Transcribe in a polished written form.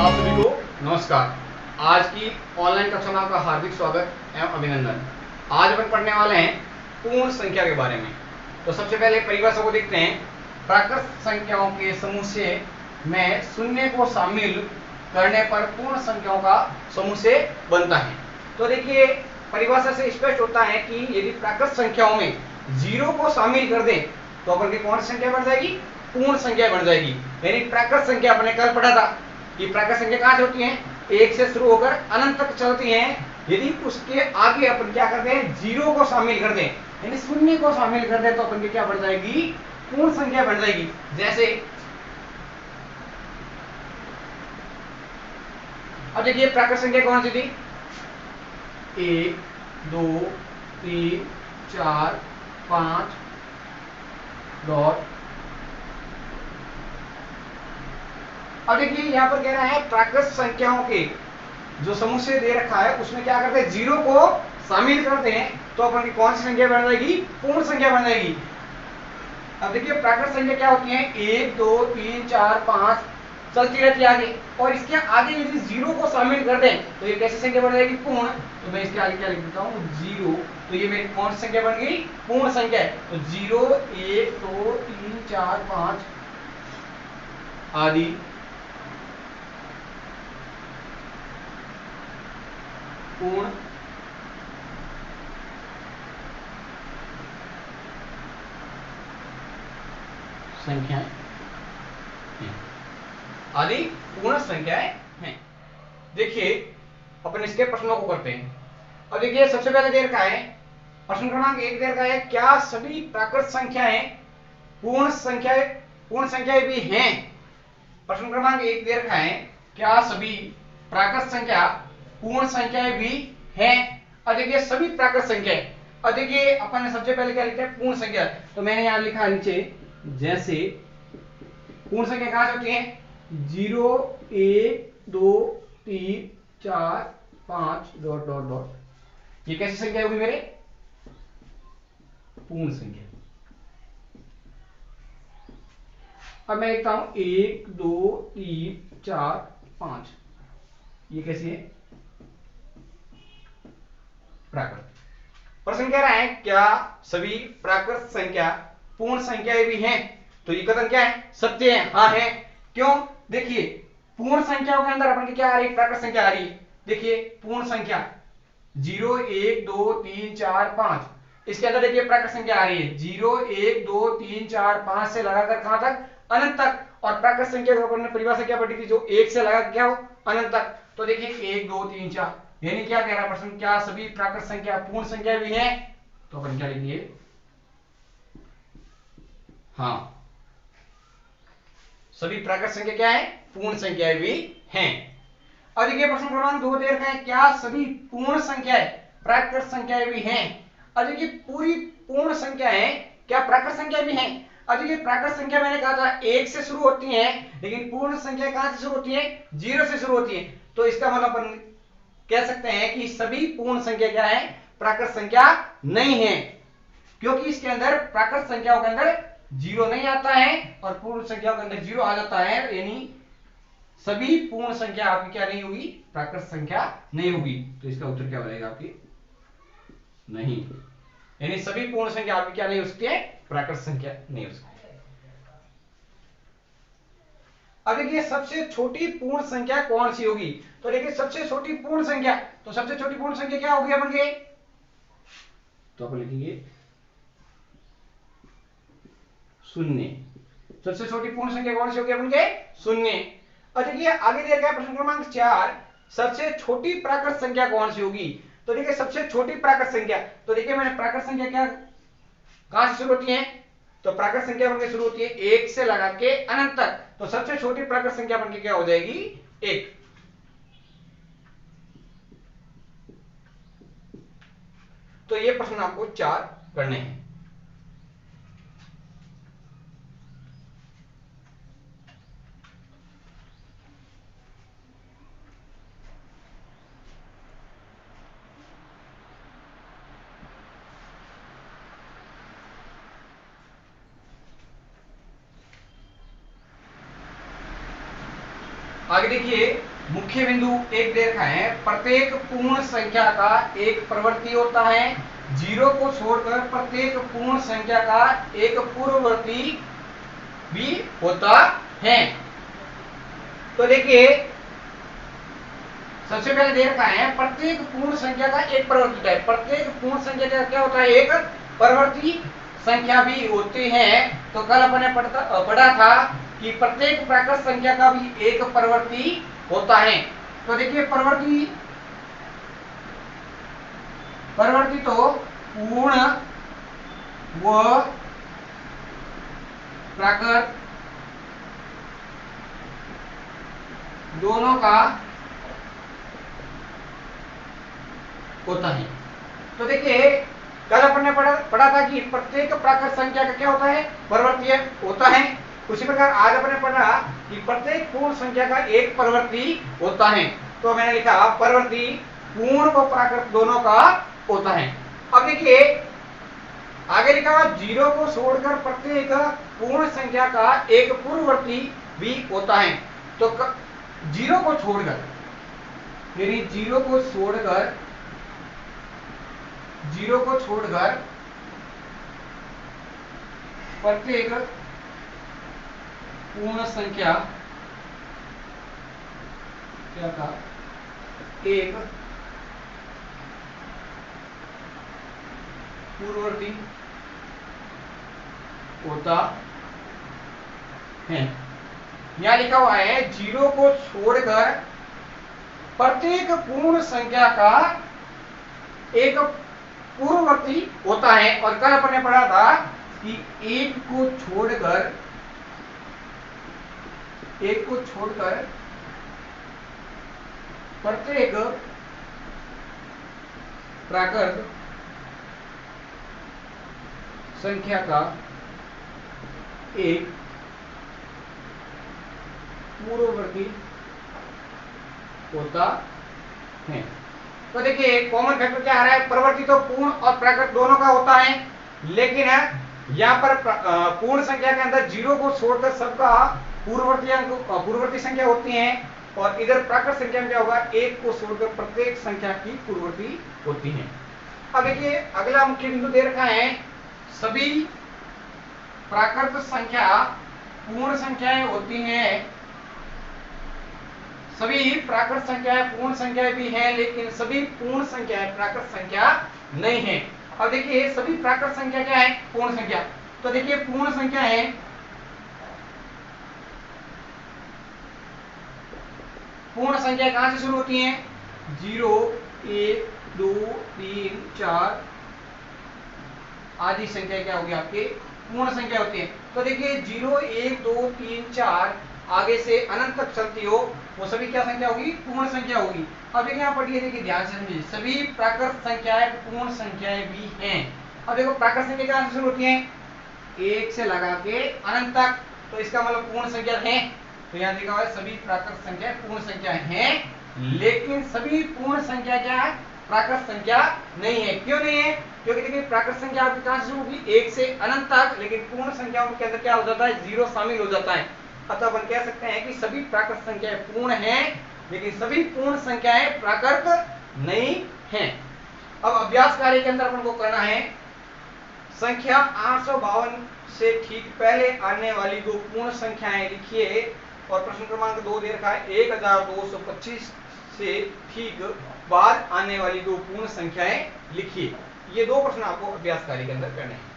आप सभी को नमस्कार। आज की ऑनलाइन कक्षा में आपका हार्दिक स्वागत एवं अभिनंदन। आज अपन पढ़ने वाले हैं पूर्ण संख्या के बारे में। तो सबसे पहले परिभाषा को देखते हैं। प्राकृत संख्याओं के समूह से में शून्य को शामिल करने पर पूर्ण संख्याओं का समूह से बनता है। तो देखिए परिभाषा से स्पष्ट होता है कि यदि प्राकृत संख्याओं में जीरो को शामिल कर दें तो अपन की कौन सी संख्या बन जाएगी? पूर्ण संख्या बन जाएगी। यानी प्राकृत संख्या अपने कल पढ़ा था कि प्राकृत संख्या कहां से होती है? एक से शुरू होकर अनंत तक चलती हैं। यदि उसके आगे अपन क्या करते हैं? जीरो को शामिल कर दें, यानी शून्य को शामिल कर दें तो अपन की क्या बन जाएगी? पूर्ण संख्या बन जाएगी। जैसे अब देखिए प्राकृत संख्या कौन सी थी? 1 2 3 4 5 डॉट। अब देखिए यहां पर कह रहा है प्राकृत संख्याओं के जो समूह से दे रखा है उसमें क्या करते हैं? जीरो को शामिल करते हैं तो अपन की कौन सी संख्या बन जाएगी? पूर्ण संख्या बन जाएगी। अब देखिए प्राकृत संख्या क्या होती है? 1 2 3 4 5 चलती रहती है आगे, और इसके आगे यदि जीरो को शामिल कर दें तो ये कैसी संख्या बन जाएगी? पूर्ण। तो मैं इसके आगे क्या लिख देता हूं? जीरो। तो ये मेरी कौन सी संख्या बन गई? पूर्ण संख्या है। तो 0 1 2 3 4 5 आदि पूर्ण संख्याएं हैं। आदि पूर्ण संख्याएं हैं। देखिए अपन इसके प्रश्नों को करते हैं। अब देखिए सबसे पहले दे रखा है प्रश्न क्रमांक 1 दे रखा है, क्या सभी प्राकृत संख्याएं पूर्ण संख्याएं भी हैं? प्रश्न क्रमांक 1 दे रखा है, क्या सभी प्राकृत संख्या पूर्ण संख्याएं भी हैं? अब देखिए सभी प्राकृत संख्याएं। अब देखिए अपन ने सबसे पहले क्या लिखा है? पूर्ण संख्या। तो मैंने यहां लिखा नीचे, जैसे पूर्ण संख्या कहां से होती है? 0 1 2 3 4 5 डॉट डॉट डॉट। ये कैसी संख्या होगी मेरे? पूर्ण संख्या। अब मैं लिखता हूं 1 2 3 4 5। ये कैसी है? प्राकृत। प्रश्न कह रहा है क्या सभी प्राकृत संख्या पूर्ण संख्याएं भी हैं? तो ये कथन क्या है? सत्य है। हाँ है। क्यों? देखिए पूर्ण संख्याओं के अंदर अपन की क्या आ रही है? प्राकृत संख्या आ रही है। देखिए पूर्ण संख्या 0 1 2 3 4 5, इसके अंदर देखिए प्राकृत संख्या आ रही है 0 1 2 3 4 5 से लगाकर कहां तक? अनंत तक। और प्राकृत संख्या को अपन ने परिभाषा क्या पढ़ी थी? जो 1 से लगा क्या हो? अनंत तक। तो देखिए 1 2 3 4, यानी क्या कह रहा है प्रश्न? क्या सभी प्राकृत संख्या पूर्ण संख्या भी है? तो अपन क्या लिखेंगे? हाँ, सभी प्राकृत संख्या क्या है? पूर्ण संख्याएं भी हैं। और देखिए प्रश्न क्रमांक 2 दे रखा है, क्या सभी पूर्ण संख्याएं प्राकृत संख्याएं भी हैं? और देखिए पूरी पूर्ण संख्याएं क्या प्राकृत संख्या भी हैं? और देखिए प्राकृत संख्या मैंने कहा था 1 से शुरू होती है, लेकिन पूर्ण संख्या कहां से शुरू होती है? 0 से शुरू होती है। तो इसका मतलब अपन कह सकते हैं कि सभी पूर्ण संख्या क्या है? प्राकृत संख्या नहीं है, क्योंकि इसके अंदर प्राकृत संख्याओं के अंदर जीरो नहीं आता है और पूर्ण संख्याओं के अंदर जीरो आ जाता है। यानी सभी पूर्ण संख्या आपकी क्या नहीं होगी? प्राकृत संख्या नहीं होगी। तो इसका उत्तर क्या हो जाएगा आपकी? नहीं। यानी सभी पूर्ण संख्या आपकी क्या नहीं हो सकती है? प्राकृत संख्या नहीं हो सकती। अब देखिए सबसे छोटी पूर्ण संख्या कौन सी होगी? तो देखिए सबसे छोटी पूर्ण संख्या, तो सबसे छोटी पूर्ण संख्या क्या होगी अपन के? तो अपन लिखेंगे शून्य। सबसे छोटी पूर्ण संख्या कौन सी होगी अपन के? शून्य। और देखिए आगे दिया गया प्रश्न क्रमांक 4, सबसे छोटी प्राकृत संख्या कौन सी होगी? तो देखिए सबसे छोटी प्राकृत संख्या, तो देखिए मैंने प्राकृत संख्या क्या कहां से शुरू होती है? तो प्राकृत संख्या बनके शुरू होती है 1 से लगा के अनंत तक। तो सबसे छोटी प्राकृत संख्या बनके क्या हो जाएगी? 1। तो ये प्रश्न आपको 4 करने हैं। आगे देखिए, मुख्य बिंदु एक दे रखा है, प्रत्येक पूर्ण संख्या का एक प्रवर्ती होता है, जीरो को छोड़कर प्रत्येक पूर्ण संख्या का एक पूर्ववर्ती भी होता है। तो देखिए, सबसे पहले दे रखा है प्रत्येक पूर्ण संख्या का एक प्रवर्ती होता है। प्रत्येक पूर्ण संख्या का क्या होता है? एक प्रवर्ती संख्या भी होती है। तो कल अपन ने पढ़ा था कि प्रत्येक प्राकृत संख्या का भी एक प्रवर्ती होता है। तो देखिए, प्रवर्ती तो पूर्ण व प्राकृत दोनों का होता है। तो देखिए, कल अपन ने पढ़ा था कि प्रत्येक प्राकृत संख्या का क्या होता है? प्रवर्ती होता है। उसी प्रकार आज अपन ने पढ़ा कि प्रत्येक पूर्ण संख्या का एक प्रवर्ती होता है। तो मैंने लिखा प्रवर्ती पूर्ण व प्राकृत दोनों का होता है। अब देखिए, आगे लिखा जीरो को छोड़कर प्रत्येक पूर्ण संख्या का एक पूर्ववर्ती भी होता है। तो जीरो को छोड़कर, यानी जीरो को छोड़कर प्रत्येक पूर्ण संख्या क्या था? एक पूर्ववर्ती होता है। यहां लिखा हुआ है जीरो को छोड़कर प्रत्येक पूर्ण संख्या का एक पूर्ववर्ती होता है। और कल अपन ने पढ़ा था कि एक को छोड़कर प्रत्येक प्राकृत संख्या का एक पूर्ववर्ती होता है। तो देखिए, कॉमन फैक्टर क्या आ रहा है? प्रवर्ती तो पूर्ण और प्राकृत दोनों का होता है, लेकिन यहाँ पर पूर्ण संख्या के अंदर जीरो को छोड़कर सबका पूर्ववर्ती संख्या होती है, और इधर प्राकृत संख्या में क्या होगा? एक को छोड़कर प्रत्येक संख्या की पूर्ववर्ती होती है। अब देखिए, अगला मुख्य बिंदु दे रखा है, सभी प्राकृत संख्या पूर्ण संख्याएं होती हैं। सभी प्राकृत संख्याएं पूर्ण संख्याएं भी हैं, लेकिन सभी पूर्ण संख्याएं प्राकृत संख्या नहीं है। अब देखिए, सभी प्राकृत संख्या क्या है? पूर्ण संख्या। तो देखिए, पूर्ण संख्या है, पूर्ण संख्या कहां से शुरू होती हैं? 0, 1, 2, 3, 4 आदि संख्या क्या होगी? आपके पूर्ण संख्या होती है। तो देखिए, 0, 1, 2, 3, 4 आगे से अनंत तक चलती हो, वो सभी क्या संख्या होगी? पूर्ण संख्या होगी। अब देखिए, यहाँ पढ़िए, देखिए ध्यान से समझिए, सभी प्राकृत संख्याएं पूर्ण संख्याएं भी हैं। अब देखो, प्राकृत संख्या कहां से शुरू होती है? 1 से लगा के अनंत तक, तो इसका मतलब पूर्ण संख्या है। तो यहाँ देखा हुआ है सभी प्राकृत संख्या पूर्ण संख्या हैं, लेकिन सभी पूर्ण संख्या क्या है? प्राकृत संख्या नहीं है। क्यों नहीं है? क्योंकि देखिए, प्राकृत संख्या आपकी कहां से शुरू होगी? 1 से अनंत तक, लेकिन पूर्ण संख्याओं के अंदर क्या हो जाता है? 0 शामिल हो जाता है। अतः अपन कह सकते हैं कि सभी प्राकृत संख्याएं पूर्ण हैं, लेकिन सभी पूर्ण संख्याएं प्राकृत नहीं हैं। अब अभ्यास कार्य के अंदर अपन को करना है, संख्या 852 से ठीक पहले आने वाली दो पूर्ण संख्याएं लिखिए। और प्रश्न क्रमांक 2 दे रखा है, 1225 से ठीक बाद आने वाली दो पूर्ण संख्याएं लिखिए। ये दो प्रश्न आपको अभ्यास कार्य के अंदर करने हैं।